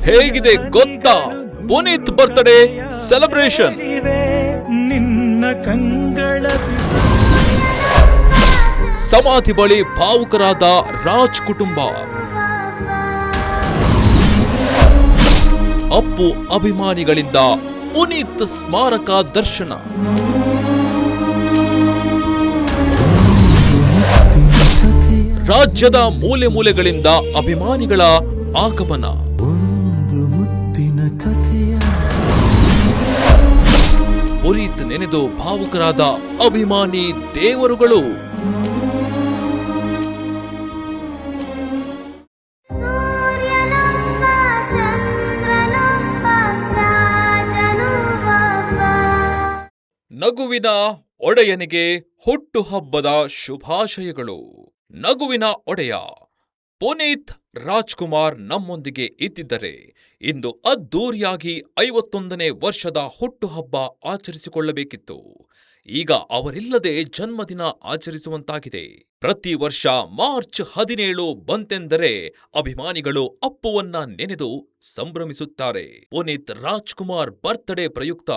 ಹೇಗಿದೆ ಗೊತ್ತಾ? Puneeth birthday celebration. ನಿನ್ನ ಕಂಗಳ ಸಮಾಧಿ ಬಳಿ ಭಾವುಕರಾದ ರಾಜ್ ಕುಟುಂಬ. ಅಪ್ಪು ಅಭಿಮಾನಿಗಳಿಂದ ಪುನೀತ್ ಸ್ಮಾರಕ ದರ್ಶನ. ರಾಜ್ಯದ ಮೂಲೆ ಮೂಲೆಗಳಿಂದ ಅಭಿಮಾನಿಗಳ ಆಗಮನ. ಒಂದು ಮುತ್ತಿನ ಕಥೆಯ ಪುನೀತ್ ನೆನೆದು ಭಾವುಕರಾದ ಅಭಿಮಾನಿ ದೇವರುಗಳು. ನಗುವಿನ ಒಡೆಯನಿಗೆ ಹುಟ್ಟುಹಬ್ಬದ ಶುಭಾಶಯಗಳು. ನಗುವಿನ ಒಡೆಯ ಪುನೀತ್ ರಾಜ್ಕುಮಾರ್ ನಮ್ಮೊಂದಿಗೆ ಇದ್ದಿದ್ದರೆ ಇಂದು ಅದ್ದೂರಿಯಾಗಿ 51ನೇ ವರ್ಷದ ಹುಟ್ಟುಹಬ್ಬ ಆಚರಿಸಿಕೊಳ್ಳಬೇಕಿತ್ತು. ಈಗ ಅವರಿಲ್ಲದೆ ಜನ್ಮದಿನ ಆಚರಿಸುವಂತಾಗಿದೆ. ಪ್ರತಿ ವರ್ಷ ಮಾರ್ಚ್ 17 ಬಂತೆಂದರೆ ಅಭಿಮಾನಿಗಳು ಅಪ್ಪುವನ್ನ ನೆನೆದು ಸಂಭ್ರಮಿಸುತ್ತಾರೆ. ಪುನೀತ್ ರಾಜ್ಕುಮಾರ್ ಬರ್ತ್ಡೇ ಪ್ರಯುಕ್ತ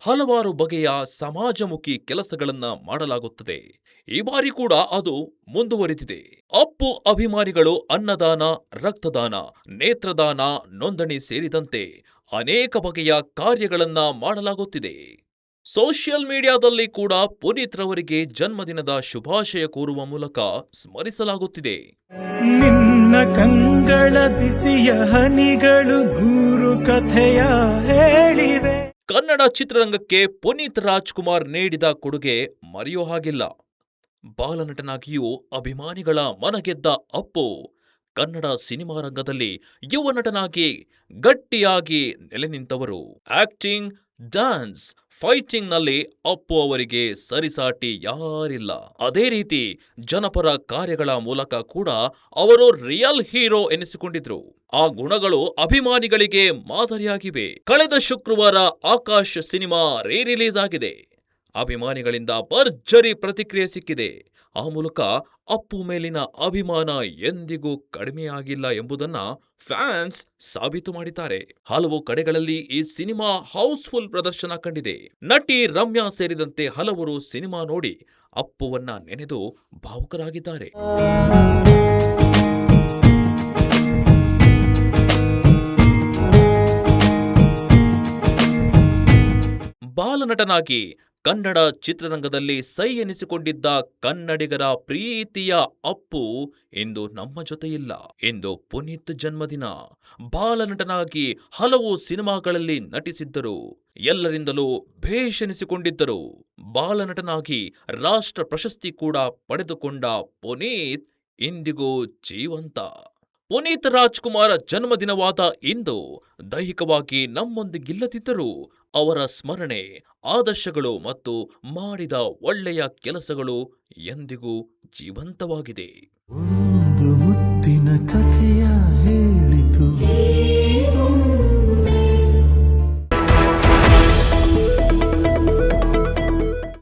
ಹಲವಾರು ಬಗೆಯ ಸಮಾಜಮುಖಿ ಕೆಲಸಗಳನ್ನ ಮಾಡಲಾಗುತ್ತದೆ. ಈ ಬಾರಿ ಕೂಡ ಅದು ಮುಂದುವರಿದಿದೆ. ಅಪ್ಪು ಅಭಿಮಾನಿಗಳು ಅನ್ನದಾನ, ರಕ್ತದಾನ, ನೇತ್ರದಾನ, ನೋಂದಣಿ ಸೇರಿದಂತೆ ಅನೇಕ ಬಗೆಯ ಕಾರ್ಯಗಳನ್ನ ಮಾಡಲಾಗುತ್ತಿದೆ. ಸೋಷಿಯಲ್ ಮೀಡಿಯಾದಲ್ಲಿ ಕೂಡ ಪುನೀತ್ ರವರಿಗೆ ಜನ್ಮದಿನದ ಶುಭಾಶಯ ಕೋರುವ ಮೂಲಕ ಸ್ಮರಿಸಲಾಗುತ್ತಿದೆ. ನಿನ್ನ ಕಂಗಳ ಬಿಸಿಯ ಹನಿಗಳು ನೂರು ಕಥೆಯ ಹೇಳಿವೆ. ಕನ್ನಡ ಚಿತ್ರರಂಗಕ್ಕೆ ಪುನೀತ್ ರಾಜ್ಕುಮಾರ್ ನೀಡಿದ ಕೊಡುಗೆ ಮರೆಯೋ ಹಾಗಿಲ್ಲ. ಬಾಲನಟನಾಗಿಯೂ ಅಭಿಮಾನಿಗಳ ಮನಗೆದ್ದ ಅಪ್ಪು ಕನ್ನಡ ಸಿನಿಮಾ ರಂಗದಲ್ಲಿ ಯುವ ನಟನಾಗಿ ಗಟ್ಟಿಯಾಗಿ ನೆಲೆ ನಿಂತವರು. ಆಕ್ಟಿಂಗ್, ಡ್ಯಾನ್ಸ್, ಫೈಟಿಂಗ್ನಲ್ಲಿ ಅಪ್ಪು ಅವರಿಗೆ ಸರಿಸಾಟಿ ಯಾರಿಲ್ಲ. ಅದೇ ರೀತಿ ಜನಪರ ಕಾರ್ಯಗಳ ಮೂಲಕ ಕೂಡ ಅವರು ರಿಯಲ್ ಹೀರೋ ಎನಿಸಿಕೊಂಡಿದ್ರು. ಆ ಗುಣಗಳು ಅಭಿಮಾನಿಗಳಿಗೆ ಮಾದರಿಯಾಗಿವೆ. ಕಳೆದ ಶುಕ್ರವಾರ ಆಕಾಶ್ ಸಿನಿಮಾ ರಿಲೀಸ್ ಆಗಿದೆ. ಅಭಿಮಾನಿಗಳಿಂದ ಭರ್ಜರಿ ಪ್ರತಿಕ್ರಿಯೆ ಸಿಕ್ಕಿದೆ. ಆ ಮೂಲಕ ಅಪ್ಪು ಮೇಲಿನ ಅಭಿಮಾನ ಎಂದಿಗೂ ಕಡಿಮೆಯಾಗಿಲ್ಲ ಎಂಬುದನ್ನ ಫ್ಯಾನ್ಸ್ ಸಾಬೀತು ಮಾಡಿದ್ದಾರೆ. ಹಲವು ಕಡೆಗಳಲ್ಲಿ ಈ ಸಿನಿಮಾ ಹೌಸ್ಫುಲ್ ಪ್ರದರ್ಶನ ಕಂಡಿದೆ. ನಟಿ ರಮ್ಯಾ ಸೇರಿದಂತೆ ಹಲವರು ಸಿನಿಮಾ ನೋಡಿ ಅಪ್ಪುವನ್ನ ನೆನೆದು ಭಾವುಕರಾಗಿದ್ದಾರೆ. ಬಾಲನಟನಾಗಿ ಕನ್ನಡ ಚಿತ್ರರಂಗದಲ್ಲಿ ಸೈ ಎನಿಸಿಕೊಂಡಿದ್ದ ಕನ್ನಡಿಗರ ಪ್ರೀತಿಯ ಅಪ್ಪು ಇಂದು ನಮ್ಮ ಜೊತೆಯಿಲ್ಲ. ಇಂದು ಪುನೀತ್ ಜನ್ಮದಿನ. ಬಾಲನಟನಾಗಿ ಹಲವು ಸಿನಿಮಾಗಳಲ್ಲಿ ನಟಿಸಿದ್ದರು. ಎಲ್ಲರಿಂದಲೂ ಭೇಷ್ ಎನಿಸಿಕೊಂಡಿದ್ದರು. ಬಾಲನಟನಾಗಿ ರಾಷ್ಟ್ರ ಪ್ರಶಸ್ತಿ ಕೂಡ ಪಡೆದುಕೊಂಡ ಪುನೀತ್ ಇಂದಿಗೂ ಜೀವಂತ. ಪುನೀತ್ ರಾಜ್ಕುಮಾರ್ ಜನ್ಮದಿನವಾದ ಇಂದು ದೈಹಿಕವಾಗಿ ನಮ್ಮೊಂದಿಗಿಲ್ಲದಿದ್ದರೂ ಅವರ ಸ್ಮರಣೆ, ಆದರ್ಶಗಳು ಮತ್ತು ಮಾಡಿದ ಒಳ್ಳೆಯ ಕೆಲಸಗಳು ಎಂದಿಗೂ ಜೀವಂತವಾಗಿದೆ. ಒಂದು ಮುತ್ತಿನ